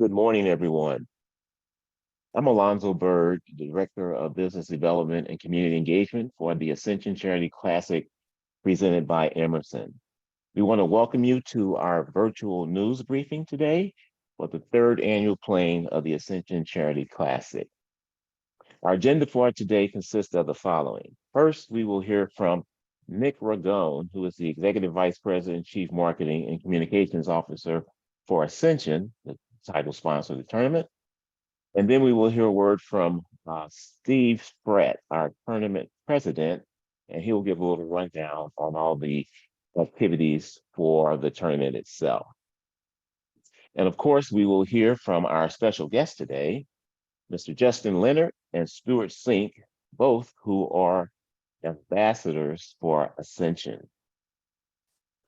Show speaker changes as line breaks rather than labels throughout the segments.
Good morning, everyone. I'm Alonzo Bird, the Director of Business Development and Community Engagement for the Ascension Charity Classic presented by Emerson. We want to welcome you to our virtual news briefing today for the third annual playing of the Ascension Charity Classic. Our agenda for today consists of the following. First, we will hear from Nick Ragone, who is the Executive Vice President, Chief Marketing and Communications Officer for Ascension, the title sponsor of the tournament. And then we will hear a word from Steve Spratt, our tournament president, and he'll give a little rundown on all the activities for the tournament itself. And of course, we will hear from our special guest today, Mr. Justin Leonard and Stewart Cink, both who are ambassadors for Ascension.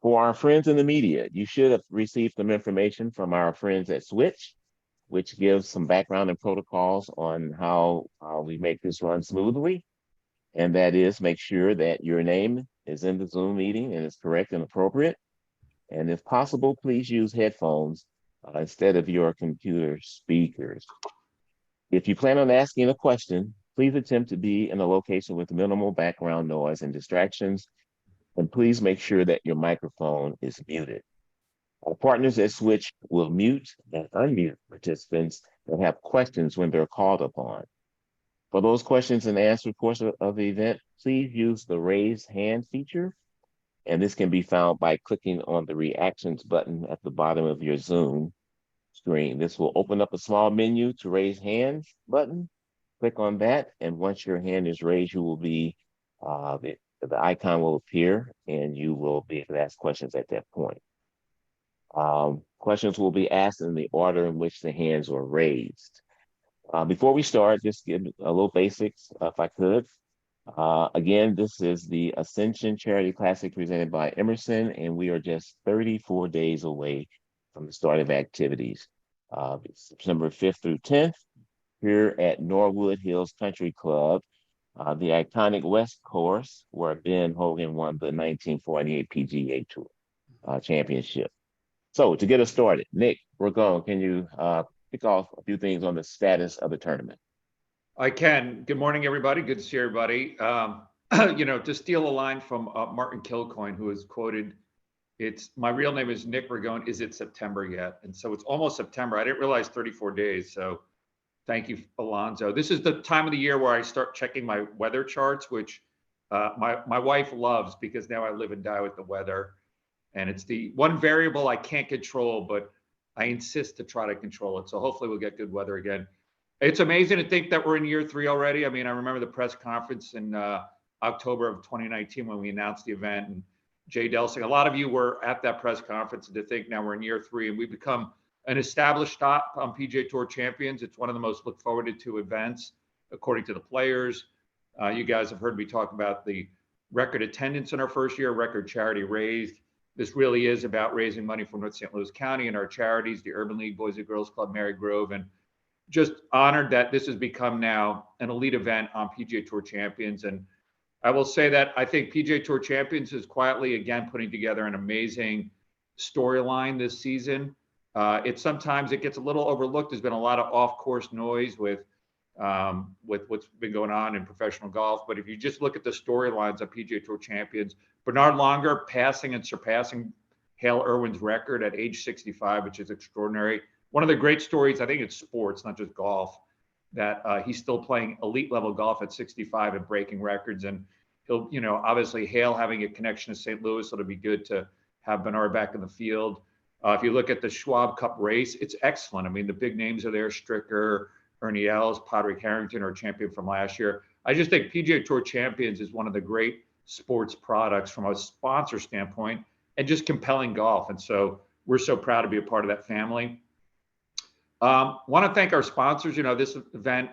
For our friends in the media, you should have received some information from our friends at Switch, which gives some background and protocols on how we make this run smoothly. And that is make sure that your name is in the Zoom meeting and is correct and appropriate. And if possible, please use headphones instead of your computer speakers. If you plan on asking a question, please attempt to be in a location with minimal background noise and distractions. And please make sure that your microphone is muted. Our partners at Switch will mute and unmute participants that have questions when they're called upon. For those questions and answer portion of the event, please use the raise hand feature. And this can be found by clicking on the reactions button at the bottom of your Zoom screen. This will open up a small menu to raise hands button. Click on that. And once your hand is raised, you will be, the icon will appear and you will be able to ask questions at that point. Questions will be asked in the order in which the hands were raised. Before we start, just give a little basics, if I could. Again, this is the Ascension Charity Classic presented by Emerson, and we are just 34 days away from the start of activities. September 5th through 10th, here at Norwood Hills Country Club, the iconic West Course, where Ben Hogan won the 1948 PGA Tour Championship. So to get us started, Nick Ragone, can you pick off a few things on the status of the tournament?
I can. Good morning, everybody. Good to see everybody. To steal a line from Martin Kilcoyne, who is quoted, my real name is Nick Ragone. Is it September yet? And so it's almost September. I didn't realize 34 days. So thank you, Alonzo. This is the time of the year where I start checking my weather charts, which my wife loves because now I live and die with the weather. And it's the one variable I can't control, but I insist to try to control it. So hopefully we'll get good weather again. It's amazing to think that we're in year 3 already. I mean, I remember the press conference in October of 2019 when we announced the event, and Jay Delsing, a lot of you were at that press conference, and to think now we're in year 3 and we've become an established stop on PGA Tour Champions. It's one of the most look forward to events, according to the players. You guys have heard me talk about the record attendance in our first year, record charity raised. This really is about raising money for North St. Louis County and our charities, the Urban League Boys and Girls Club, Mary Grove, and just honored that this has become now an elite event on PGA Tour Champions. And I will say that I think PGA Tour Champions is quietly, again, putting together an amazing storyline this season. Sometimes it gets a little overlooked. There's been a lot of off-course noise with what's been going on in professional golf. But if you just look at the storylines of PGA Tour Champions, Bernard Longer passing and surpassing Hale Irwin's record at age 65, which is extraordinary. One of the great stories, I think it's sports, not just golf, that he's still playing elite level golf at 65 and breaking records. And he'll, obviously Hale having a connection to St. Louis, it'll be good to have Bernard back in the field. If you look at the Schwab Cup race, it's excellent. I mean, the big names are there: Stricker, Ernie Els, Padraig Harrington, our champion from last year. I just think PGA Tour Champions is one of the great sports products from a sponsor standpoint and just compelling golf. And so we're so proud to be a part of that family. Want to thank our sponsors. This event,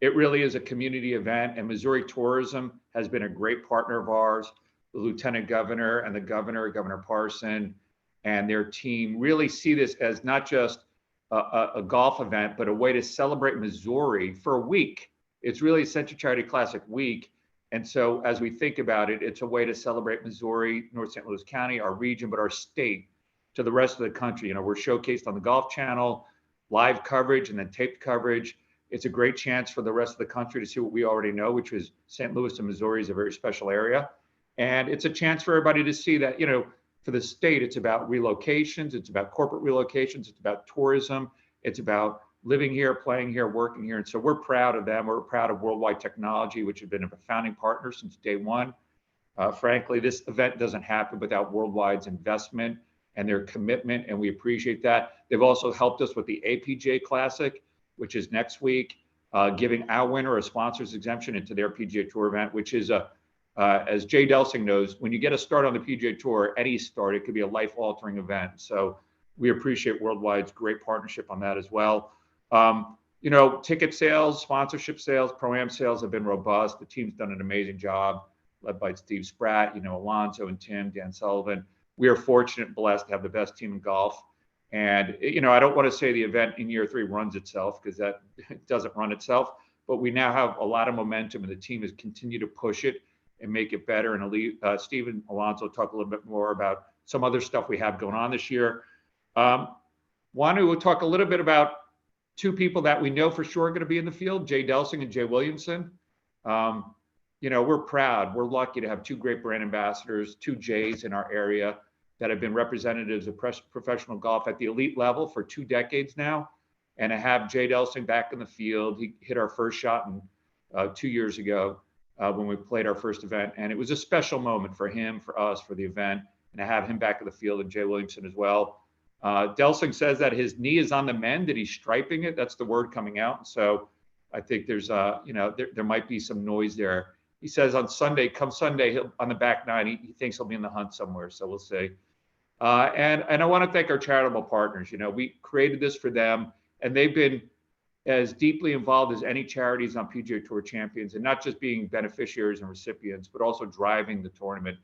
it really is a community event, and Missouri Tourism has been a great partner of ours. The Lieutenant Governor and the Governor Parson, and their team really see this as not just a golf event, but a way to celebrate Missouri for a week. It's really Ascension Charity Classic week. And so as we think about it, it's a way to celebrate Missouri, North St. Louis County, our region, but our state to the rest of the country. We're showcased on the Golf Channel. live coverage and then taped coverage. It's a great chance for the rest of the country to see what we already know, which is St. Louis and Missouri is a very special area. And it's a chance for everybody to see that, for the state, it's about relocations, it's about corporate relocations, it's about tourism, it's about living here, playing here, working here. And so we're proud of them. We're proud of Worldwide Technology, which has been a founding partner since day one. Frankly, this event doesn't happen without Worldwide's investment and their commitment, and we appreciate that. They've also helped us with the APJ Classic, which is next week, giving our winner a sponsor's exemption into their PGA Tour event, which is as Jay Delsing knows, when you get a start on the PGA Tour, any start, it could be a life-altering event. So we appreciate Worldwide's great partnership on that as well. Ticket sales, sponsorship sales, Pro-Am sales have been robust. The team's done an amazing job, led by Steve Spratt, Alonso and Tim, Dan Sullivan. We are fortunate and blessed to have the best team in golf. And, I don't want to say the event in year 3 runs itself, because that doesn't run itself, but we now have a lot of momentum, and the team has continued to push it and make it better. And Steve and Alonso talk a little bit more about some other stuff we have going on this year. Want to talk a little bit about 2 people that we know for sure are going to be in the field, Jay Delsing and Jay Williamson. We're proud. We're lucky to have 2 great brand ambassadors, 2 Jays in our area that have been representatives of professional golf at the elite level for 2 decades now. And to have Jay Delsing back in the field, he hit our first shot 2 years ago when we played our first event. And it was a special moment for him, for us, for the event, and to have him back in the field, and Jay Williamson as well. Delsing says that his knee is on the mend, that he's striping it. That's the word coming out. So I think there's, there might be some noise there. He says on Sunday, come Sunday, he'll on the back 9, he thinks he'll be in the hunt somewhere. So we'll see. And I want to thank our charitable partners. We created this for them, and they've been as deeply involved as any charities on PGA Tour Champions, and not just being beneficiaries and recipients, but also driving the tournament.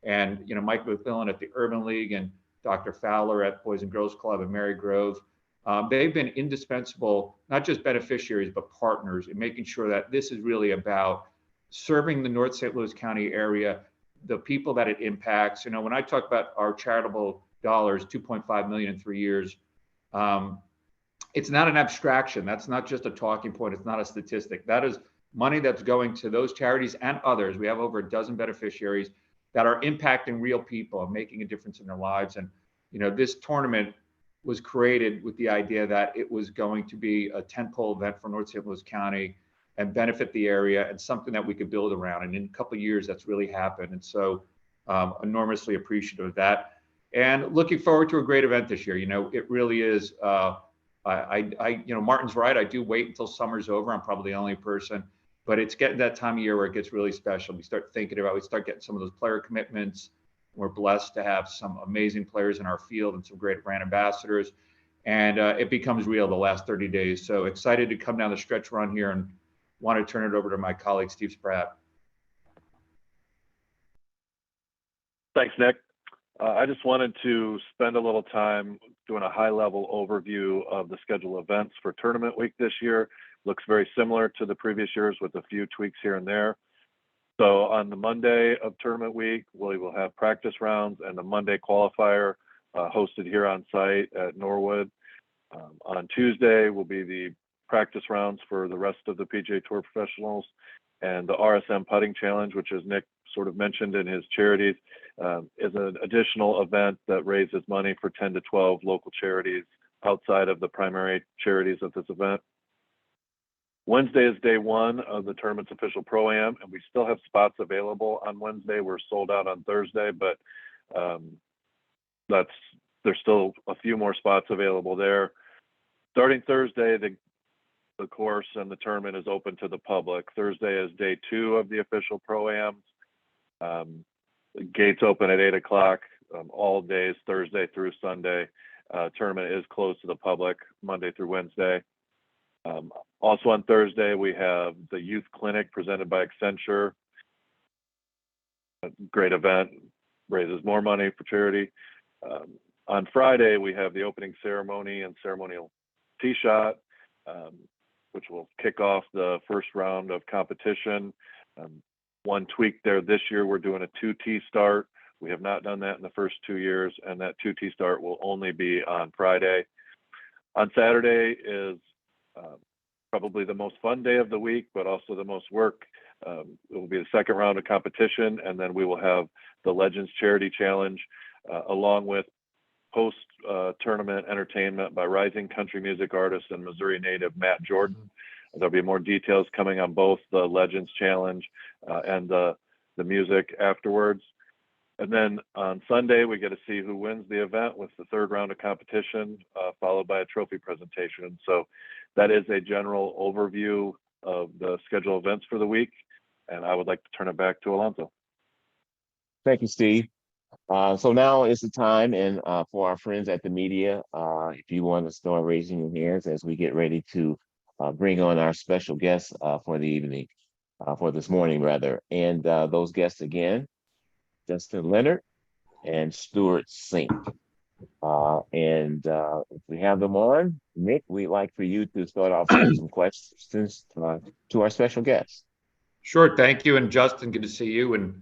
And, Mike McMillan at the Urban League and Dr. Fowler at Boys and Girls Club and Mary Grove, they've been indispensable, not just beneficiaries, but partners in making sure that this is really about serving the North St. Louis County area, the people that it impacts. When I talk about our charitable dollars, 2.5 million in 3 years, it's not an abstraction. That's not just a talking point. It's not a statistic. That is money that's going to those charities and others. We have over a dozen beneficiaries that are impacting real people and making a difference in their lives. And, this tournament was created with the idea that it was going to be a tentpole event for North St. Louis County and benefit the area, and something that we could build around. And in a couple of years, that's really happened. And so enormously appreciative of that. And looking forward to a great event this year. It really is. Martin's right. I do wait until summer's over. I'm probably the only person, but it's getting that time of year where it gets really special. We start getting some of those player commitments. We're blessed to have some amazing players in our field and some great brand ambassadors. And it becomes real the last 30 days. So excited to come down the stretch run here, and want to turn it over to my colleague, Steve Spratt.
Thanks, Nick. I just wanted to spend a little time doing a high-level overview of the schedule events for tournament week this year. Looks very similar to the previous years with a few tweaks here and there. So on the Monday of tournament week, we will have practice rounds and the Monday qualifier hosted here on site at Norwood. On Tuesday will be the practice rounds for the rest of the PGA Tour professionals, and the RSM Putting Challenge, which, as Nick sort of mentioned in his charities, is an additional event that raises money for 10 to 12 local charities outside of the primary charities of this event. Wednesday is day 1 of the tournament's official Pro-Am, and we still have spots available on Wednesday. We're sold out on Thursday, but there's still a few more spots available there. Starting Thursday, the course and the tournament is open to the public. Thursday is day 2 of the official Pro-Ams. The gates open at 8 o'clock all days, Thursday through Sunday. Tournament is closed to the public Monday through Wednesday. Also on Thursday, we have the youth clinic presented by Accenture. A great event, raises more money for charity. On Friday, we have the opening ceremony and ceremonial tee shot, which will kick off the first round of competition. One tweak there this year, we're doing a 2-tee start. We have not done that in the first 2 years, and that 2-tee start will only be on Friday. On Saturday is probably the most fun day of the week, but also the most work. It will be the second round of competition, and then we will have the Legends Charity Challenge, along with post-tournament entertainment by rising country music artist and Missouri native Matt Jordan. There'll be more details coming on both the Legends Challenge and the music afterwards. And then on Sunday, we get to see who wins the event with the third round of competition, followed by a trophy presentation. So that is a general overview of the scheduled events for the week. And I would like to turn it back to Alonso.
Thank you, Steve. So now is the time, and for our friends at the media, if you want to start raising your hands as we get ready to bring on our special guests for the evening, for this morning rather. And those guests again, Justin Leonard and Stewart Cink. If we have them on, Nick, we'd like for you to start off with some questions to our special guests.
Sure. Thank you. And Justin, good to see you. And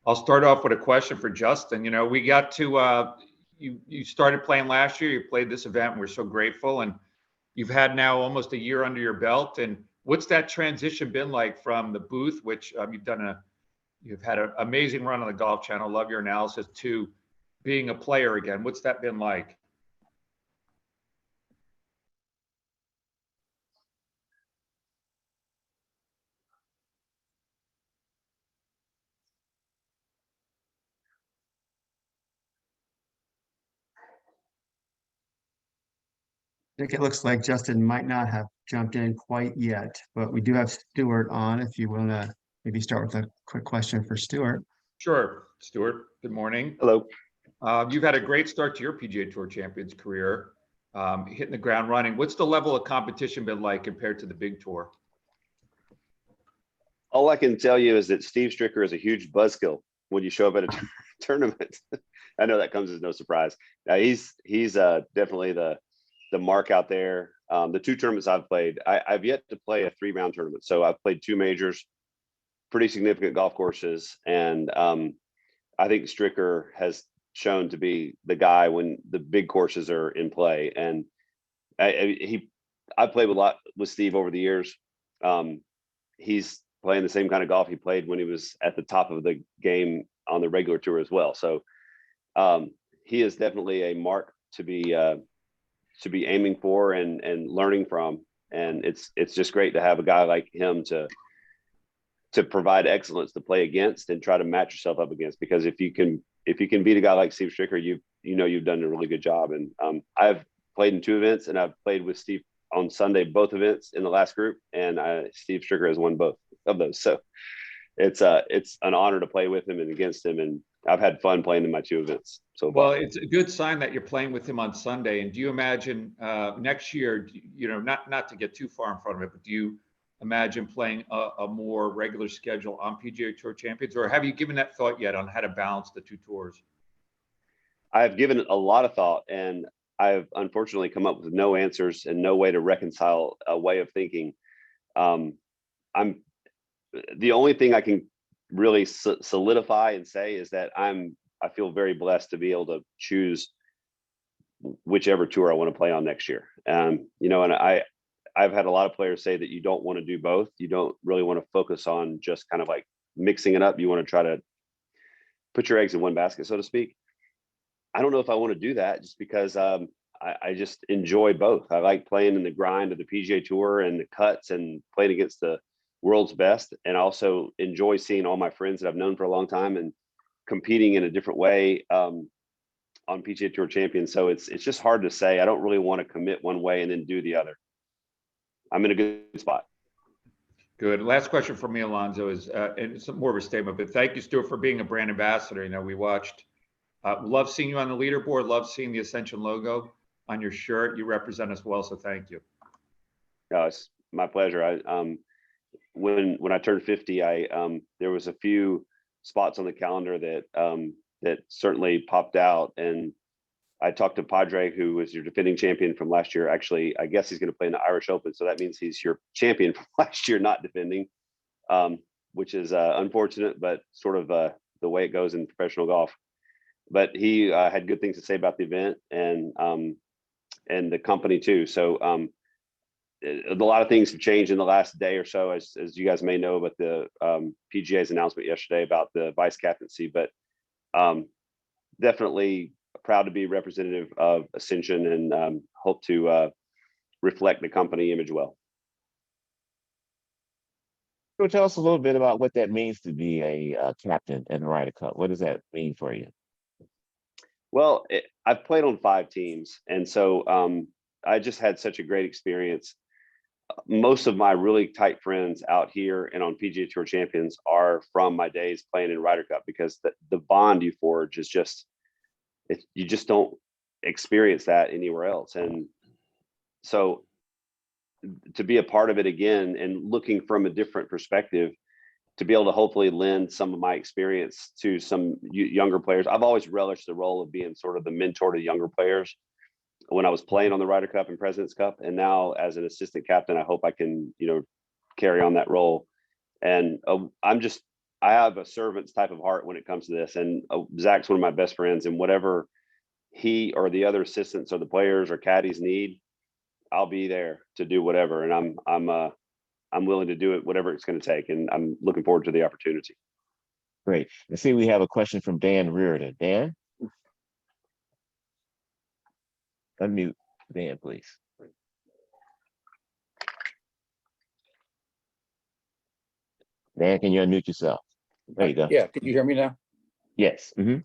I'll start off with a question for Justin. You know, we got to, you started playing last year, you played this event, and we're so grateful. And you've had now almost a year under your belt. And what's that transition been like from the booth, which you've had an amazing run on the Golf Channel, love your analysis, to being a player again? What's that been like?
Nick, it looks like Justin might not have jumped in quite yet, but we do have Stewart on. If you want to maybe start with a quick question for Stewart.
Sure. Stewart, good morning.
Hello.
You've had a great start to your PGA Tour Champions career, hitting the ground running. What's the level of competition been like compared to the big tour?
All I can tell you is that Steve Stricker is a huge buzzkill when you show up at a tournament. I know that comes as no surprise. Now he's definitely the mark out there. The two tournaments I've played, I've yet to play a 3-round tournament. So I've played 2 majors, pretty significant golf courses. And I think Stricker has shown to be the guy when the big courses are in play. And I played a lot with Steve over the years. He's playing the same kind of golf he played when he was at the top of the game on the regular tour as well. So he is definitely a mark to be aiming for and learning from. And it's just great to have a guy like him to provide excellence to play against and try to match yourself up against. Because if you can beat a guy like Steve Stricker, you've done a really good job. And I've played in 2 events, and I've played with Steve on Sunday, both events in the last group, and Steve Stricker has won both of those. So it's an honor to play with him and against him, and I've had fun playing in my 2 events. So
well, it's a good sign that you're playing with him on Sunday. And do you imagine next year, not to get too far in front of it, but do you imagine playing a more regular schedule on PGA Tour Champions, or have you given that thought yet on how to balance the 2 tours?
I've given it a lot of thought, and I've unfortunately come up with no answers and no way to reconcile a way of thinking. I'm the only thing I can really solidify and say is that I feel very blessed to be able to choose whichever tour I want to play on next year. And I've had a lot of players say that you don't want to do both. You don't really want to focus on just kind of like mixing it up. You want to try to put your eggs in one basket, so to speak. I don't know if I want to do that, just because I just enjoy both. I like playing in the grind of the PGA Tour and the cuts and playing against the world's best. And I also enjoy seeing all my friends that I've known for a long time and competing in a different way on PGA Tour Champions. So it's just hard to say. I don't really want to commit one way and then do the other. I'm in a good spot.
Good. Last question for me, Alonso, is, and it's more of a statement, but thank you, Stuart, for being a brand ambassador. We watched, love seeing you on the leaderboard, love seeing the Ascension logo on your shirt. You represent us well, so thank you.
No, it's my pleasure. When I turned 50, there was a few spots on the calendar that certainly popped out, and I talked to Padre, who was your defending champion from last year. Actually, I guess he's going to play in the Irish Open, so that means he's your champion from last year, not defending, which is unfortunate, but sort of the way it goes in professional golf. But he had good things to say about the event, and the company too. So a lot of things have changed in the last day or so, as you guys may know, about the PGA's announcement yesterday about the vice captaincy. But definitely proud to be representative of Ascension, and hope to reflect the company image well.
So tell us a little bit about what that means to be a captain in the Ryder Cup. What does that mean for you?
Well, I've played on 5 teams, and so I just had such a great experience. Most of my really tight friends out here and on PGA Tour Champions are from my days playing in Ryder Cup, because the bond you forge is just, you just don't experience that anywhere else. And so to be a part of it again and looking from a different perspective, to be able to hopefully lend some of my experience to some younger players. I've always relished the role of being sort of the mentor to younger players when I was playing on the Ryder Cup and President's Cup. And now as an assistant captain, I hope I can, carry on that role. And I have a servant's type of heart when it comes to this. And Zach's one of my best friends, and whatever he or the other assistants or the players or caddies need, I'll be there to do whatever. And I'm willing to do it, whatever it's going to take. And I'm looking forward to the opportunity.
Great. I see we have a question from Dan Reardon. Dan? Unmute Dan, please. Dan, can you unmute yourself? There you go.
Yeah, can you hear me now?
Yes. Mhm.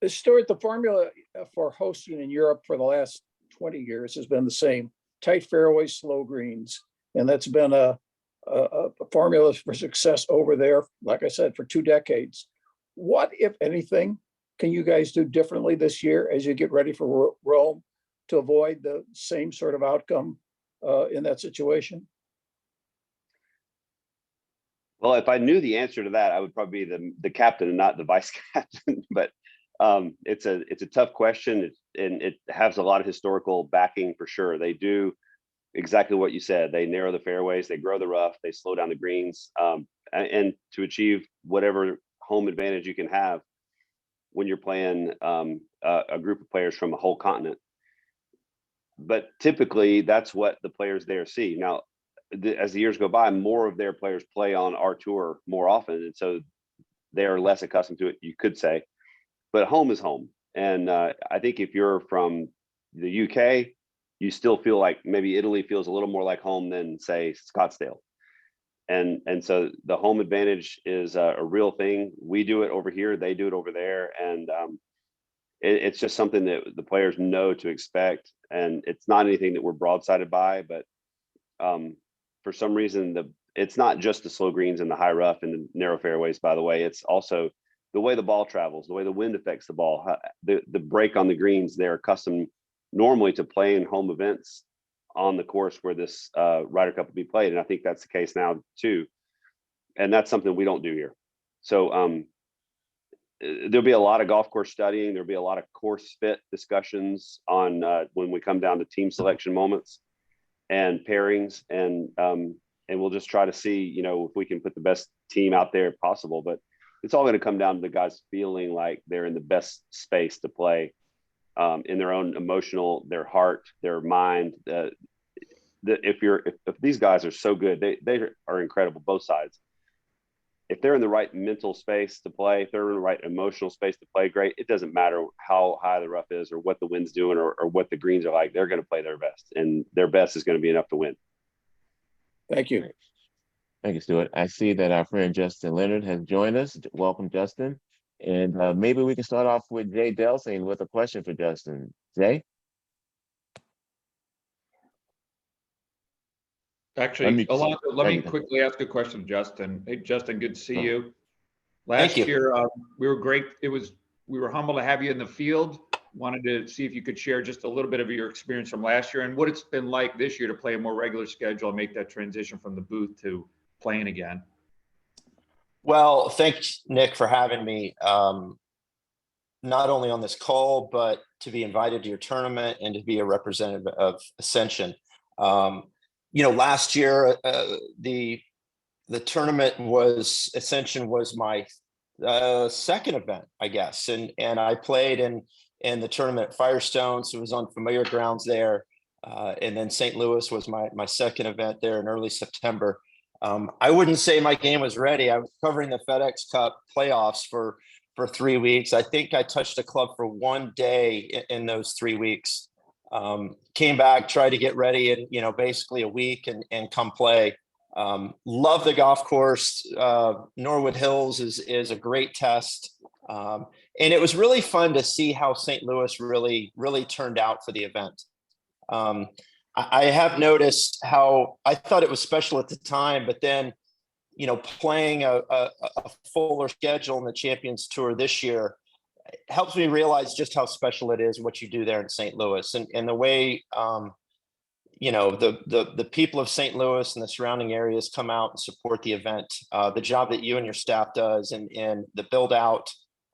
Stuart, the formula for hosting in Europe for the last 20 years has been the same: tight fairways, slow greens. And that's been a formula for success over there, like I said, for 2 decades. What, if anything, can you guys do differently this year as you get ready for Rome to avoid the same sort of outcome in that situation?
Well, if I knew the answer to that, I would probably be the captain and not the vice captain. But it's a tough question, and it has a lot of historical backing for sure. They do exactly what you said. They narrow the fairways, they grow the rough, they slow down the greens, and to achieve whatever home advantage you can have when you're playing a group of players from a whole continent. But typically, that's what the players there see. Now, as the years go by, more of their players play on our tour more often, and so they are less accustomed to it, you could say. But home is home, and I think if you're from the UK, you still feel like maybe Italy feels a little more like home than, say, Scottsdale. And so the home advantage is a real thing. We do it over here, they do it over there, and it's just something that the players know to expect. And it's not anything that we're broadsided by, but for some reason, it's not just the slow greens and the high rough and the narrow fairways, by the way. It's also the way the ball travels, the way the wind affects the ball, the break on the greens. They're accustomed normally to playing home events on the course where this Ryder Cup will be played. And I think that's the case now too. And that's something we don't do here. So there'll be a lot of golf course studying. There'll be a lot of course fit discussions on when we come down to team selection moments and pairings, and we'll just try to see, if we can put the best team out there possible. But it's all going to come down to the guys feeling like they're in the best space to play, in their own emotional, their heart, their mind. If these guys are so good, they are incredible, both sides. If they're in the right mental space to play, if they're in the right emotional space to play, great. It doesn't matter how high the rough is or what the wind's doing or what the greens are like. They're going to play their best, and their best is going to be enough to win.
Thank you.
Thank you, Stewart. I see that our friend Justin Leonard has joined us. Welcome, Justin. And maybe we can start off with Jay Delsing with a question for Justin. Jay?
Actually,
Unmute.
Alonso, let
There
me
you go.
quickly ask a question, Justin. Hey, Justin, good to see
Oh.
you.
Thank
Last
you.
year, we were great. We were humbled to have you in the field. Wanted to see if you could share just a little bit of your experience from last year and what it's been like this year to play a more regular schedule and make that transition from the booth to playing again.
Well, thanks, Nick, for having me, not only on this call, but to be invited to your tournament and to be a representative of Ascension. Last year, the tournament Ascension was my second event, I guess. And I played in and the tournament at Firestone, so it was on familiar grounds there. And then St. Louis was my second event there in early September. I wouldn't say my game was ready. I was covering the FedEx Cup playoffs for 3 weeks. I think I touched the club for one day in those 3 weeks. Came back, tried to get ready in, basically a week and come play. Love the golf course. Norwood Hills is a great test. And it was really fun to see how St. Louis really turned out for the event. I have noticed how I thought it was special at the time, but then, playing a fuller schedule in the Champions Tour this year helps me realize just how special it is what you do there in St. Louis, and the way, the people of St. Louis and the surrounding areas come out and support the event, the job that you and your staff does, and the build out.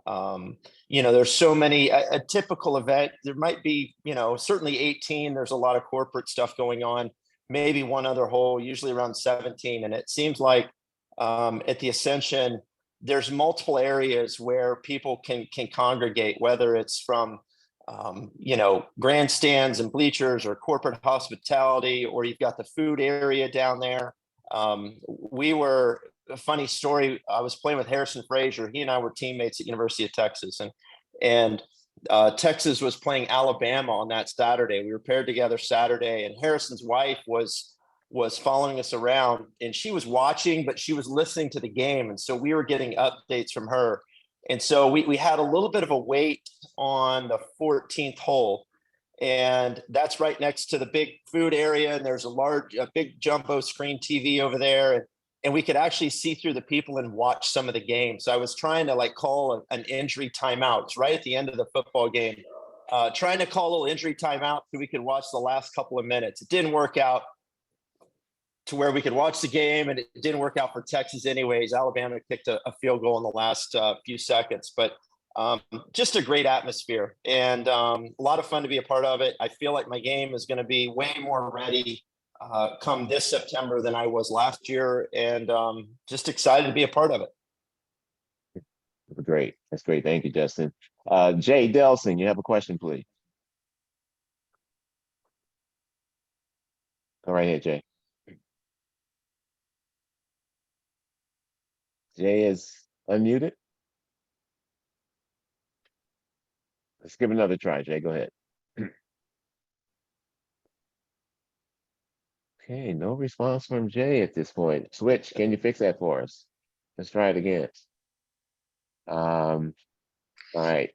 There's so many, a typical event, there might be, certainly 18, there's a lot of corporate stuff going on, maybe one other hole, usually around 17. And it seems like at the Ascension, there's multiple areas where people can congregate, whether it's from, grandstands and bleachers or corporate hospitality, or you've got the food area down there. A funny story. I was playing with Harrison Frazier. He and I were teammates at University of Texas, and Texas was playing Alabama on that Saturday. We were paired together Saturday, and Harrison's wife was following us around, and she was watching, but she was listening to the game. And so we were getting updates from her. And so we had a little bit of a wait on the 14th hole, and that's right next to the big food area. And there's a big jumbo screen TV over there. And we could actually see through the people and watch some of the games. So I was trying to call an injury timeout. It's right at the end of the football game, trying to call a little injury timeout so we could watch the last couple of minutes. It didn't work out to where we could watch the game, and it didn't work out for Texas anyways. Alabama kicked a field goal in the last few seconds, but just a great atmosphere, and a lot of fun to be a part of it. I feel like my game is going to be way more ready come this September than I was last year, and just excited to be a part of it.
Great. That's great. Thank you, Justin. Jay Delson, you have a question, please. Go right ahead, Jay. Jay is unmuted. Let's give it another try, Jay. Go ahead. Okay, no response from Jay at this point. Switch, can you fix that for us? Let's try it again. All right.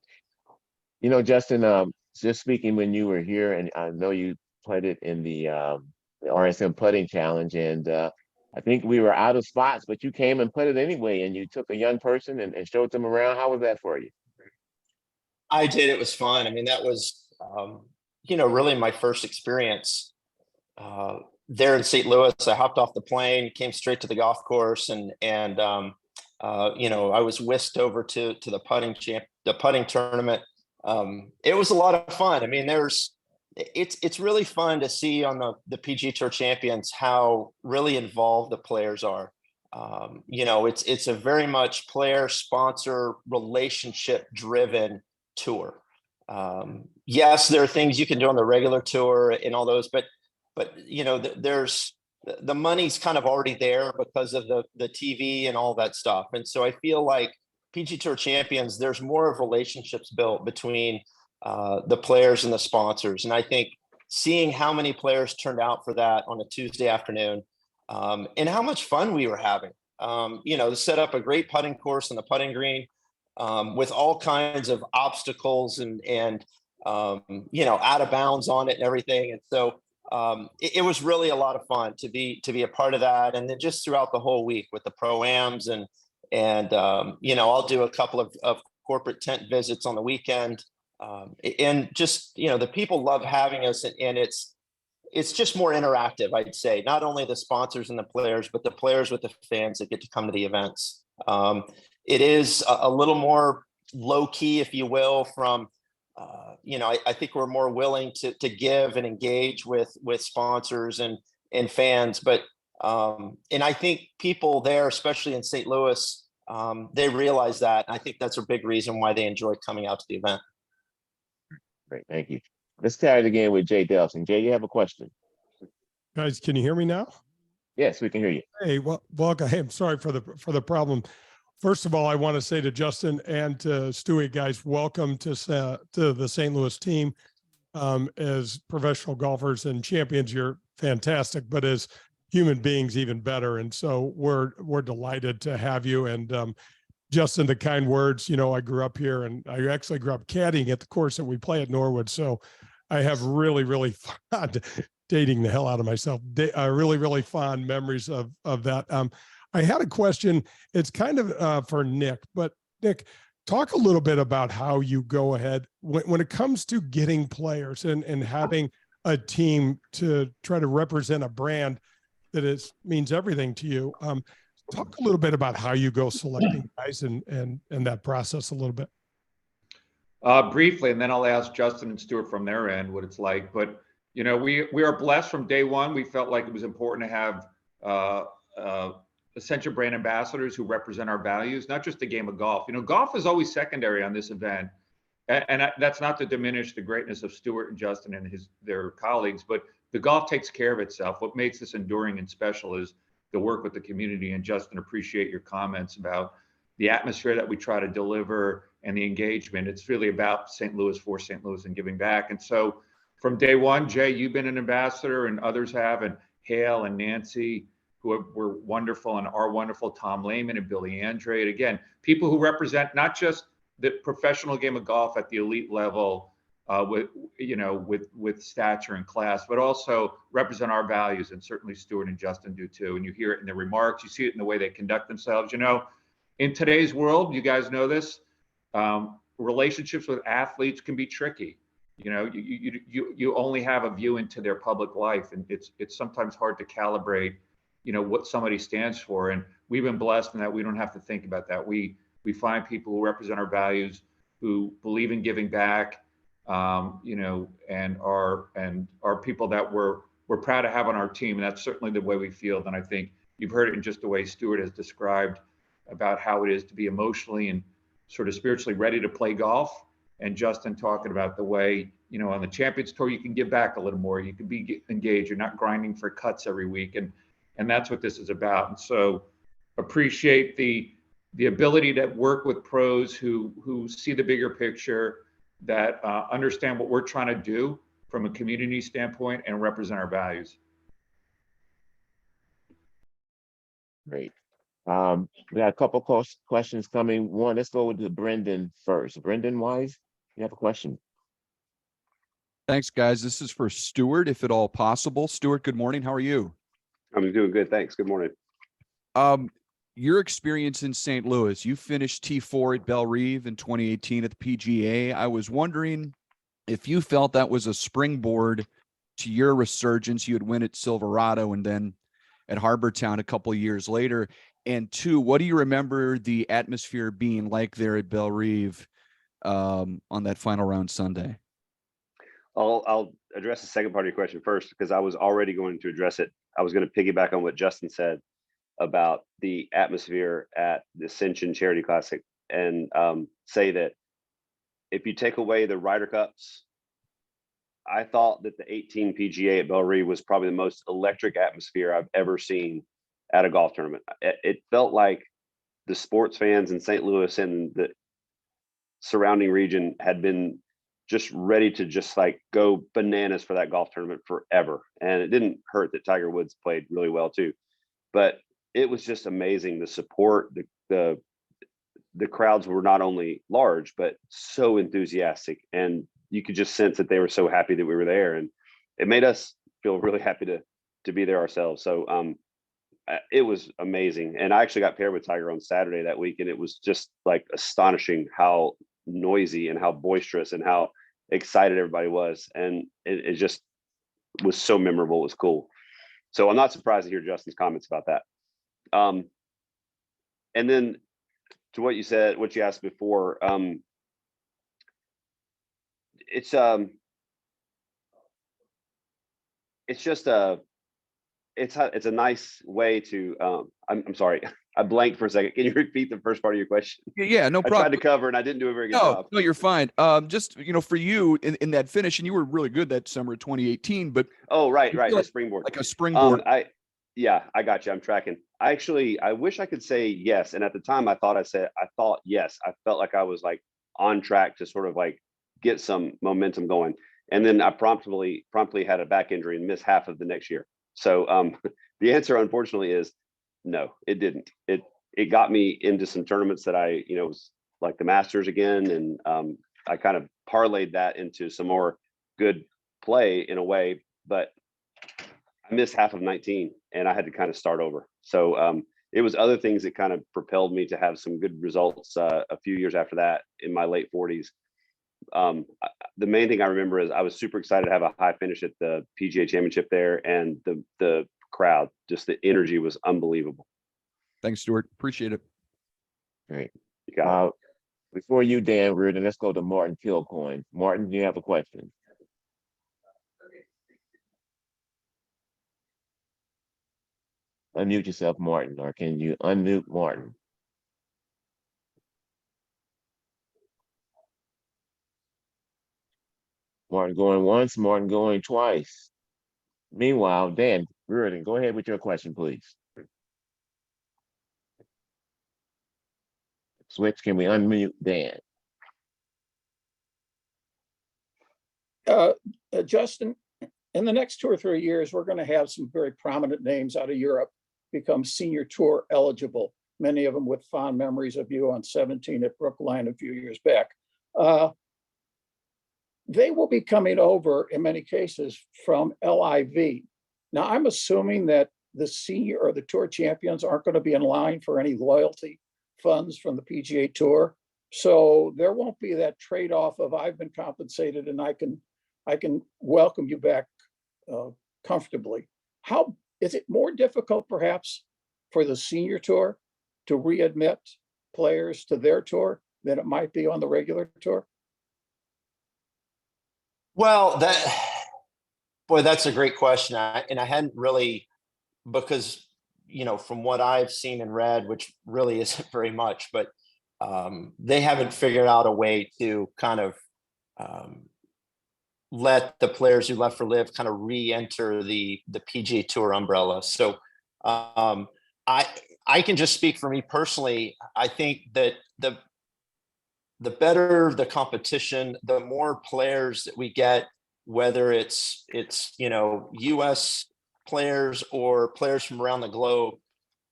Justin, just speaking when you were here, and I know you played it in the RSM putting challenge, and I think we were out of spots, but you came and put it anyway, and you took a young person and showed them around. How was that for you?
I did. It was fun. I mean, that was, really my first experience there in St. Louis. I hopped off the plane, came straight to the golf course, and I was whisked over to the putting tournament. It was a lot of fun. I mean, it's really fun to see on the PGA Tour Champions how really involved the players are. It's a very much player sponsor relationship driven tour. Yes, there are things you can do on the regular tour and all those, but there's the money's kind of already there because of the TV and all that stuff. And so I feel like PGA Tour Champions, there's more of relationships built between the players and the sponsors. And I think seeing how many players turned out for that on a Tuesday afternoon, and how much fun we were having, to set up a great putting course on the putting green, with all kinds of obstacles and out of bounds on it and everything. And so it was really a lot of fun to be a part of that. And then just throughout the whole week with the pro-ams and I'll do a couple of corporate tent visits on the weekend. And just, the people love having us, and it's just more interactive, I'd say, not only the sponsors and the players, but the players with the fans that get to come to the events. It is a little more low key, if you will, from, I think we're more willing to give and engage with sponsors and fans, but and I think people there, especially in St. Louis, they realize that. And I think that's a big reason why they enjoy coming out to the event.
Great, thank you. Let's start again with Jay Delson. Jay, you have a question?
Guys, can you hear me now?
Yes, we can hear you.
Hey, well, I'm sorry for the problem. First of all, I want to say to Justin and to Stewie, guys, welcome to the St. Louis team. As professional golfers and champions, you're fantastic, but as human beings, even better. And so we're delighted to have you. And Justin, the kind words, I grew up here, and I actually grew up caddying at the course that we play at Norwood. So I have really, really fond, dating the hell out of myself, really, really fond memories of that. I had a question. It's kind of for Nick, but Nick, talk a little bit about how you go ahead when it comes to getting players and having a team to try to represent a brand that means everything to you. Talk a little bit about how you go selecting guys and that process a little bit.
Briefly, and then I'll ask Justin and Stewart from their end what it's like. But we are blessed from day one. We felt like it was important to have Ascension brand ambassadors who represent our values, not just the game of golf. Golf is always secondary on this event, and that's not to diminish the greatness of Stewart and Justin and their colleagues, but the golf takes care of itself. What makes this enduring and special is the work with the community. And Justin, appreciate your comments about the atmosphere that we try to deliver and the engagement. It's really about St. Louis for St. Louis and giving back. And so from day one, Jay, you've been an ambassador, and others have, and Hale and Nancy, who were wonderful, and our wonderful Tom Lehman and Billy Andre. And again, people who represent not just the professional game of golf at the elite level with stature and class, but also represent our values. And certainly Stewart and Justin do too. And you hear it in their remarks, you see it in the way they conduct themselves. In today's world, you guys know this, relationships with athletes can be tricky. You only have a view into their public life, and it's sometimes hard to calibrate what somebody stands for. And we've been blessed in that we don't have to think about that. We find people who represent our values, who believe in giving back, and are people that we're proud to have on our team. And that's certainly the way we feel. And I think you've heard it in just the way Stewart has described about how it is to be emotionally and sort of spiritually ready to play golf. And Justin talking about the way, on the Champions Tour, you can give back a little more. You can be engaged. You're not grinding for cuts every week. And that's what this is about. And so appreciate the ability to work with pros who see the bigger picture, that understand what we're trying to do from a community standpoint and represent our values.
Great. We got a couple questions coming. One, let's go with Brendan first. Brendan Wise, you have a question?
Thanks, guys. This is for Stewart, if at all possible. Stewart, good morning. How are you?
I'm doing good, thanks. Good morning.
Your experience in St. Louis, you finished T4 at Belle Reve in 2018 at the PGA. I was wondering if you felt that was a springboard to your resurgence. You had win at Silverado and then at Harbor Town a couple of years later. And two, what do you remember the atmosphere being like there at Belle Reve on that final round Sunday?
I'll address the second part of your question first, because I was already going to address it. I was going to piggyback on what Justin said about the atmosphere at the Ascension Charity Classic, and say that if you take away the Ryder Cups, I thought that the 18 PGA at Belle Reve was probably the most electric atmosphere I've ever seen at a golf tournament. It felt like the sports fans in St. Louis and the surrounding region had been just ready to just like go bananas for that golf tournament forever. And it didn't hurt that Tiger Woods played really well too, but it was just amazing. The support, the crowds were not only large, but so enthusiastic. And you could just sense that they were so happy that we were there. And it made us feel really happy to be there ourselves. So it was amazing. And I actually got paired with Tiger on Saturday that week. And it was just like astonishing how noisy and how boisterous and how excited everybody was. And it just was so memorable. It was cool. So I'm not surprised to hear Justin's comments about that. And then to what you said, what you asked before, it's it's a nice way to, I'm sorry, I blanked for a second. Can you repeat the first part of your question?
Yeah, no
I tried
problem.
to cover and I didn't do a very good
No,
job.
no, you're fine. Just, for you in that finish, and you were really good that summer of 2018, but
Oh, right,
you
right.
feel
The
like,
springboard.
like a springboard.
Yeah, I got you. I'm tracking. I wish I could say yes. And at the time I thought yes. I felt like I was like on track to sort of like get some momentum going. And then I promptly had a back injury and missed half of the next year. So the answer unfortunately is no, it didn't. It got me into some tournaments that was like the Masters again. And I kind of parlayed that into some more good play in a way, but I missed half of 19 and I had to kind of start over. So it was other things that kind of propelled me to have some good results a few years after that in my late 40s. The main thing I remember is I was super excited to have a high finish at the PGA Championship there, and the crowd, just the energy was unbelievable.
Thanks, Stewart. Appreciate it.
Great.
You got it.
Before you, Dan Reardon, let's go to Martin Kilcoyne. Martin, do you have a question? Unmute yourself, Martin, or can you unmute Martin? Martin going once, Martin going twice. Meanwhile, Dan Reardon, go ahead with your question, please. Switch, can we unmute Dan?
Justin, in the next 2 or 3 years, we're going to have some very prominent names out of Europe become senior tour eligible, many of them with fond memories of you on 17 at Brookline a few years back. They will be coming over in many cases from LIV. Now, I'm assuming that the senior or the tour champions aren't going to be in line for any loyalty funds from the PGA Tour. So there won't be that trade-off of I've been compensated and I can welcome you back comfortably. How is it more difficult perhaps for the senior tour to readmit players to their tour than it might be on the regular tour?
Well, that's a great question. I hadn't really, because, from what I've seen and read, which really isn't very much, but they haven't figured out a way to kind of let the players who left for live kind of re-enter the PGA Tour umbrella. So I can just speak for me personally. I think that the better the competition, the more players that we get, whether it's US players or players from around the globe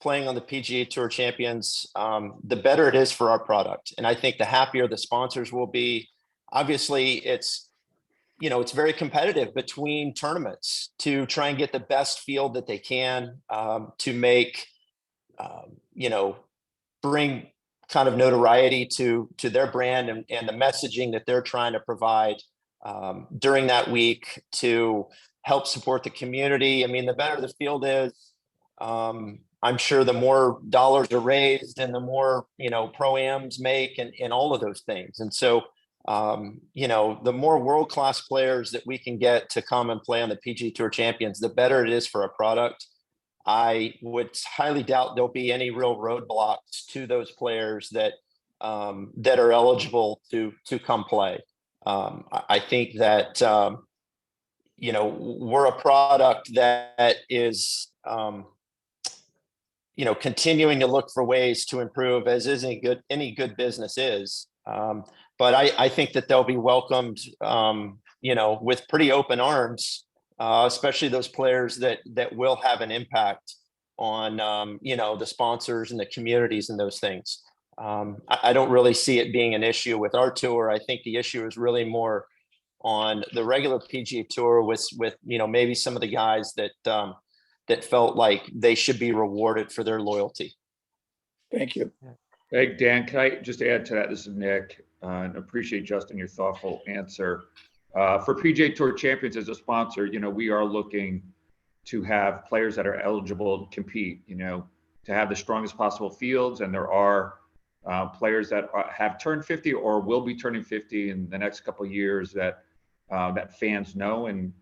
playing on the PGA Tour Champions, the better it is for our product. And I think the happier the sponsors will be. Obviously, it's very competitive between tournaments to try and get the best field that they can, to make, bring kind of notoriety to their brand and the messaging that they're trying to provide during that week to help support the community. I mean, the better the field is, I'm sure the more dollars are raised and the more, pro-ams make and all of those things. And so, the more world-class players that we can get to come and play on the PGA Tour Champions, the better it is for our product. I would highly doubt there'll be any real roadblocks to those players that are eligible to come play. I think that we're a product that is continuing to look for ways to improve, as is any good business is. But I think that they'll be welcomed, with pretty open arms. Especially those players that will have an impact on, the sponsors and the communities and those things. I don't really see it being an issue with our tour. I think the issue is really more on the regular PGA Tour with maybe some of the guys that felt like they should be rewarded for their loyalty.
Thank you.
Hey, Dan, can I just add to that? This is Nick, and appreciate, Justin, your thoughtful answer. For PGA Tour Champions as a sponsor, we are looking to have players that are eligible to compete, to have the strongest possible fields. And there are players that have turned 50 or will be turning 50 in the next couple of years that fans know and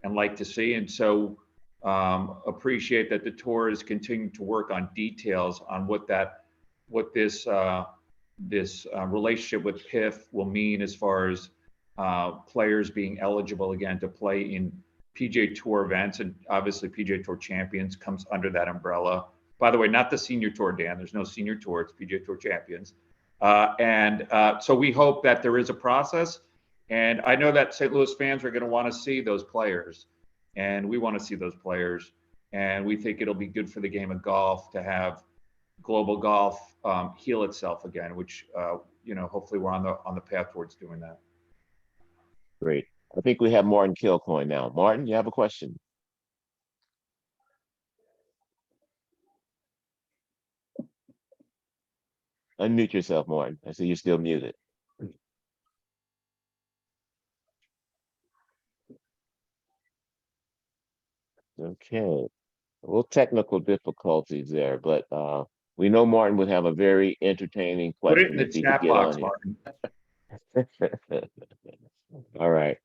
like to see. And so appreciate that the tour is continuing to work on details on what this relationship with PIF will mean as far as players being eligible again to play in PGA Tour events, and obviously PGA Tour Champions comes under that umbrella. By the way, not the Senior Tour, Dan. There's no Senior Tour. It's PGA Tour Champions. So we hope that there is a process. And I know that St. Louis fans are going to want to see those players. And we want to see those players. And we think it'll be good for the game of golf to have global golf heal itself again, which, hopefully we're on the path towards doing that.
Great. I think we have Martin Kilcoyne now. Martin, you have a question? Unmute yourself, Martin. I see you're still muted. Okay. A little technical difficulties there, but we know Martin would have a very entertaining
Put it
question
in the
if he could
chat
get
box,
on
Martin.
here. All right.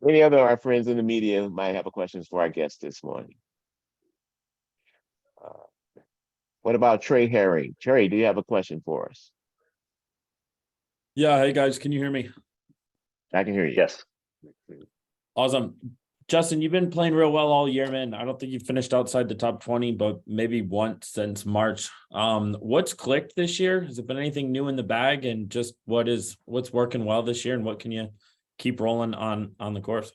Any other of our friends in the media might have a question for our guest this morning? What about Trey Herring? Trey, do you have a question for us?
Yeah. Hey guys, can you hear me?
I can hear you.
Yes.
Awesome. Justin, you've been playing real well all year, man. I don't think you finished outside the top 20, but maybe once since March. What's clicked this year? Has it been anything new in the bag? And just what's working well this year, and what can you keep rolling on the course?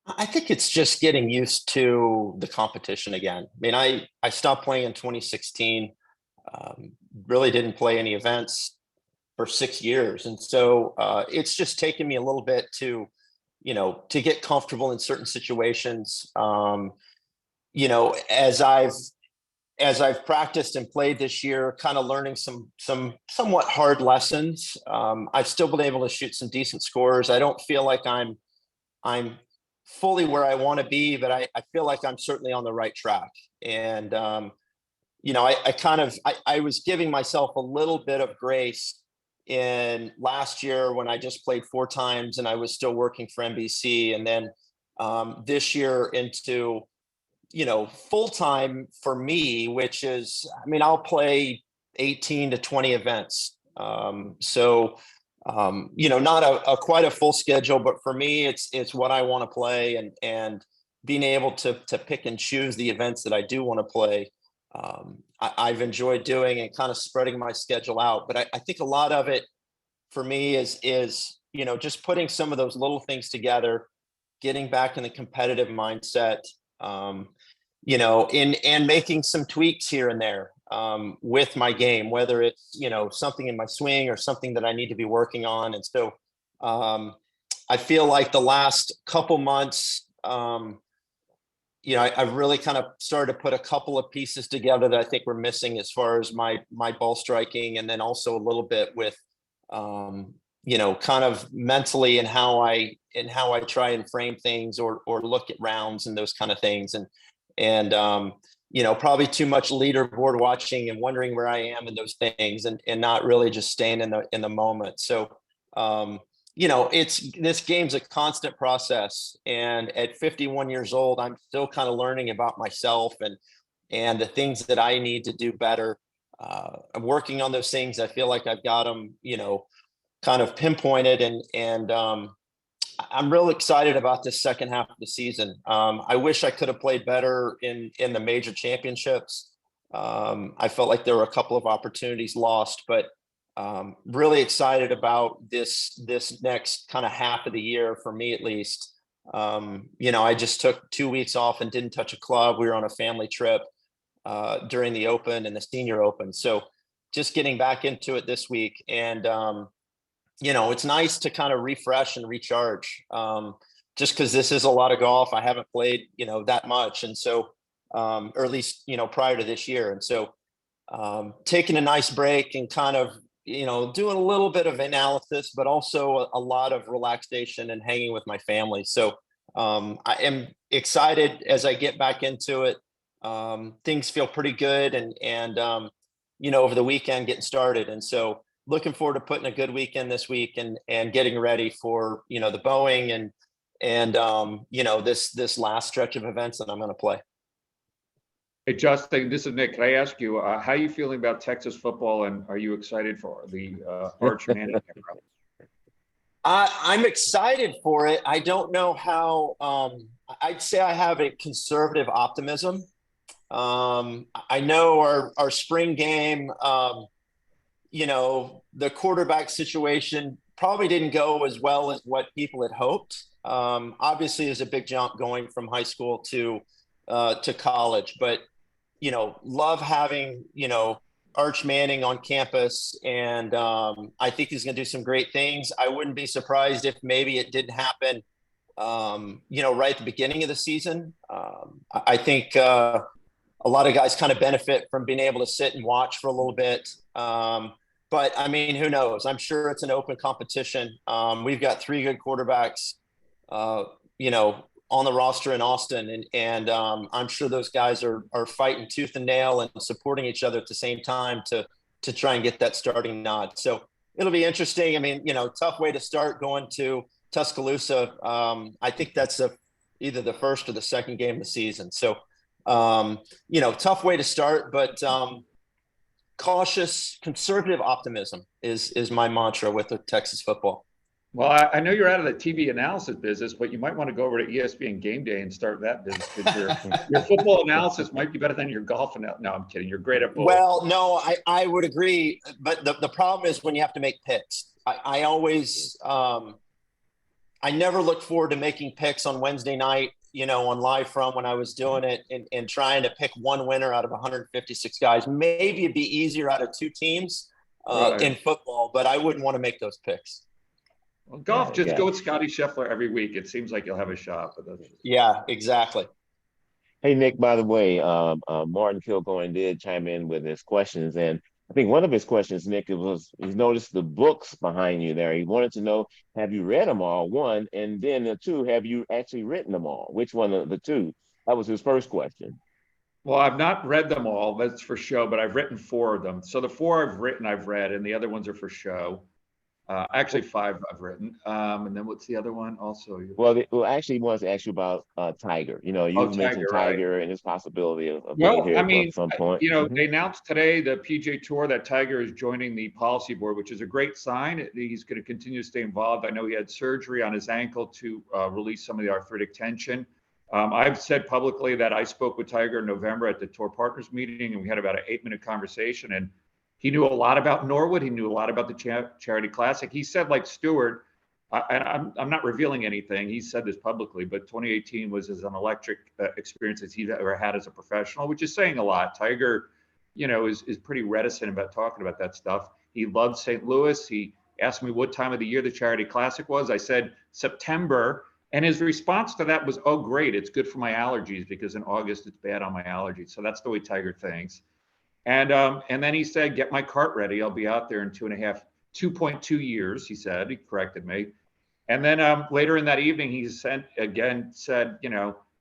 I think it's just getting used to the competition again. I mean, I stopped playing in 2016, really didn't play any events for 6 years. And so it's just taken me a little bit to get comfortable in certain situations. As I've practiced and played this year, kind of learning some somewhat hard lessons. I've still been able to shoot some decent scores. I don't feel like I'm fully where I want to be, but I feel like I'm certainly on the right track. And I was giving myself a little bit of grace in last year when I just played 4 times and I was still working for NBC, and then this year into full time for me, which is, I mean, I'll play 18 to 20 events. Not a quite a full schedule, but for me, it's what I want to play, and being able to pick and choose the events that I do want to play. I've enjoyed doing and kind of spreading my schedule out, but I think a lot of it for me is just putting some of those little things together, getting back in the competitive mindset, and making some tweaks here and there with my game, whether it's something in my swing or something that I need to be working on. And so I feel like the last couple months, I've really kind of started to put a couple of pieces together that I think we're missing as far as my ball striking, and then also a little bit with kind of mentally and how I try and frame things or look at rounds and those kind of things, and probably too much leaderboard watching and wondering where I am in those things, and not really just staying in the moment. So this game's a constant process, and at 51 years old, I'm still kind of learning about myself and the things that I need to do better. I'm working on those things. I feel like I've got them, kind of pinpointed, and I'm real excited about this second half of the season. I wish I could have played better in the major championships. I felt like there were a couple of opportunities lost, but really excited about this next kind of half of the year for me, at least. I just took 2 weeks off and didn't touch a club. We were on a family trip during the Open and the Senior Open. So just getting back into it this week. And, it's nice to kind of refresh and recharge just because this is a lot of golf. I haven't played, that much. And so, or at least, prior to this year. And so taking a nice break and kind of, doing a little bit of analysis, but also a lot of relaxation and hanging with my family. So I am excited as I get back into it. Things feel pretty good and over the weekend getting started. And so looking forward to putting a good weekend this week and getting ready for, the Boeing and this last stretch of events that I'm going to play.
Hey, Justin, this is Nick. Can I ask you, how are you feeling about Texas football, and are you excited for the Arch Manning era?
I'm excited for it. I don't know how. I'd say I have a conservative optimism. I know our spring game, the quarterback situation probably didn't go as well as what people had hoped. Obviously, there's a big jump going from high school to college, but love having Arch Manning on campus, and I think he's going to do some great things. I wouldn't be surprised if maybe it didn't happen, right at the beginning of the season. I think a lot of guys kind of benefit from being able to sit and watch for a little bit. But I mean, who knows? I'm sure it's an open competition. We've got 3 good quarterbacks, on the roster in Austin, and I'm sure those guys are fighting tooth and nail and supporting each other at the same time to try and get that starting nod. So it'll be interesting. I mean, tough way to start going to Tuscaloosa. I think that's either the first or the second game of the season. So, tough way to start, but cautious, conservative optimism is my mantra with the Texas football.
Well, I know you're out of the TV analysis business, but you might want to go over to ESPN Game Day and start that business, because your football analysis might be better than your golf analysis. No, I'm kidding. You're great at both.
Well, no, I would agree. But the problem is when you have to make picks. I always I never look forward to making picks on Wednesday night, on Live From when I was doing it and trying to pick one winner out of 156 guys. Maybe it'd be easier out of 2 teams in football, but I wouldn't want to make those picks.
Well, golf, just go with Scotty Scheffler every week. It seems like you'll have a shot. But
yeah, exactly.
Hey, Nick, by the way, Martin Kilcoyne did chime in with his questions. And I think one of his questions, Nick, he's noticed the books behind you there. He wanted to know, have you read them all, 1? And then 2, have you actually written them all? Which one of the 2? That was his first question.
Well, I've not read them all, that's for show, but I've written 4 of them. So the 4 I've read, and the other ones are for show. Actually 5 I've written. And then what's the other one also?
Actually, he wants to ask you about Tiger. You mentioned Tiger, right, and his possibility of being here at some point.
They announced today, the PGA Tour, that Tiger is joining the policy board, which is a great sign. He's going to continue to stay involved. I know he had surgery on his ankle to release some of the arthritic tension. I've said publicly that I spoke with Tiger in November at the Tour Partners meeting, and we had about an 8-minute conversation. And he knew a lot about Norwood. He knew a lot about the Charity Classic. He said, like Stewart, I'm not revealing anything. He said this publicly, but 2018 was as an electric experience as he's ever had as a professional, which is saying a lot. Tiger, is pretty reticent about talking about that stuff. He loved St. Louis. He asked me what time of the year the Charity Classic was. I said September. And his response to that was, oh, great. It's good for my allergies, because in August it's bad on my allergies. So that's the way Tiger thinks. And then he said, get my cart ready. I'll be out there in 2.2 years, he said. He corrected me. And then later in that evening, he said,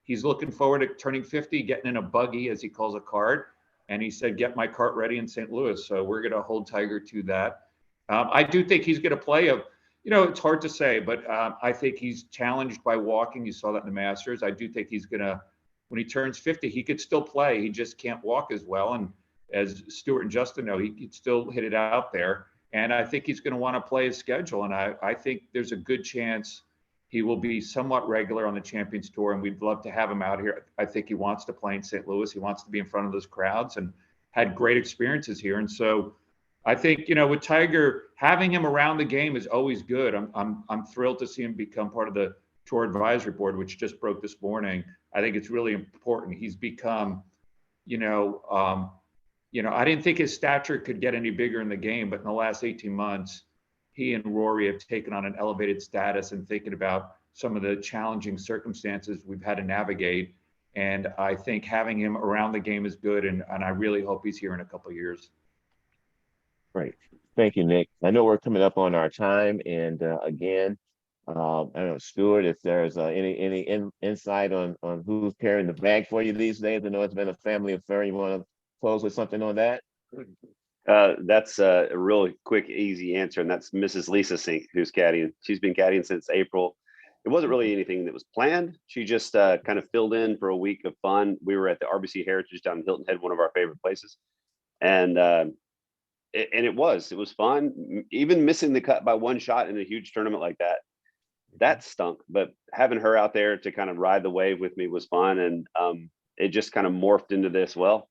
he's looking forward to turning 50, getting in a buggy, as he calls a cart. And he said, get my cart ready in St. Louis. So we're going to hold Tiger to that. I do think he's going to play it's hard to say, but I think he's challenged by walking. You saw that in the Masters. I do think he's going to, when he turns 50, he could still play. He just can't walk as well. And as Stewart and Justin know, he could still hit it out there. And I think he's going to want to play his schedule. And I think there's a good chance he will be somewhat regular on the Champions Tour, and we'd love to have him out here. I think he wants to play in St. Louis. He wants to be in front of those crowds, and had great experiences here. And so I think, with Tiger, having him around the game is always good. I'm thrilled to see him become part of the Tour Advisory Board, which just broke this morning. I think it's really important. He's become, I didn't think his stature could get any bigger in the game, but in the last 18 months, he and Rory have taken on an elevated status and thinking about some of the challenging circumstances we've had to navigate. And I think having him around the game is good. And I really hope he's here in a couple of years.
Great. Thank you, Nick. I know we're coming up on our time. And again, I don't know, Stewart, if there's any insight on who's carrying the bag for you these days. I know it's been a family affair. You want to close with something on that?
That's a really quick, easy answer, and that's Mrs. Lisa Cink, who's caddying. She's been caddying since April. it wasn't really anything that was planned. She just kind of filled in for a week of fun. We were at the RBC Heritage down in Hilton Head, one of our favorite places. And it was fun. Even missing the cut by one shot in a huge tournament like that stunk. But having her out there to kind of ride the wave with me was fun. And it just kind of morphed into this. Well,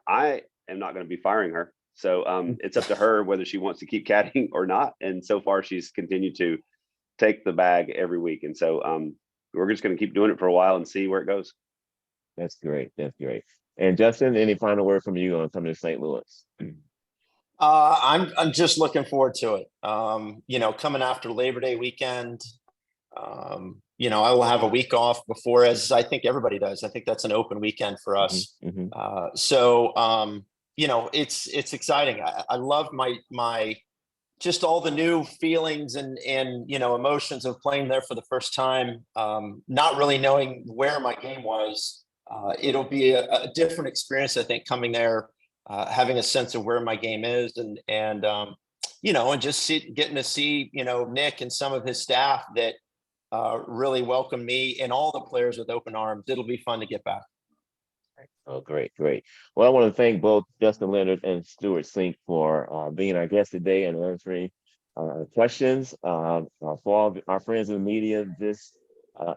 I am not going to be firing her. So it's up to her whether she wants to keep caddying or not. And so far, she's continued to take the bag every week. And so we're just going to keep doing it for a while and see where it goes.
That's great. That's great. And Justin, any final word from you on coming to St. Louis?
I'm just looking forward to it. Coming after Labor Day weekend, I will have a week off before, as I think everybody does. I think that's an open weekend for us. It's exciting. I love my just all the new feelings and emotions of playing there for the first time. Not really knowing where my game was. It'll be a different experience, I think, coming there, having a sense of where my game is, and just getting to see Nick and some of his staff that really welcomed me and all the players with open arms. It'll be fun to get back.
Oh, great. Well, I want to thank both Justin Leonard and Stewart Cink for being our guest today and answering questions. For all our friends in the media, this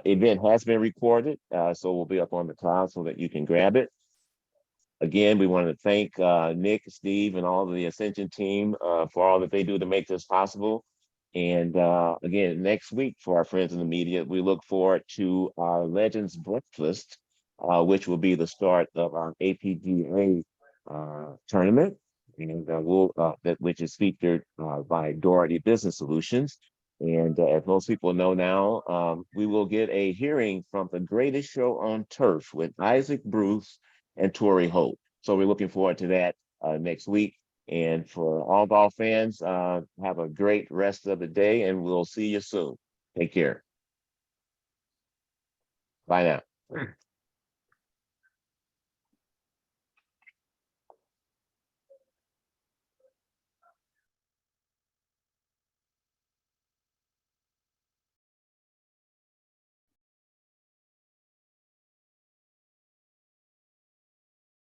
event has been recorded, so we'll be up on the cloud so that you can grab it. Again, we want to thank Nick, Steve, and all of the Ascension team for all that they do to make this possible. And again, next week for our friends in the media, we look forward to our Legends Breakfast, which will be the start of our APGA tournament, and which is featured by Doherty Business Solutions. And as most people know now, we will get a hearing from the greatest show on turf with Isaac Bruce and Torrey Hope. So we're looking forward to that next week. And for all golf fans, have a great rest of the day, and we'll see you soon. Take care. Bye now.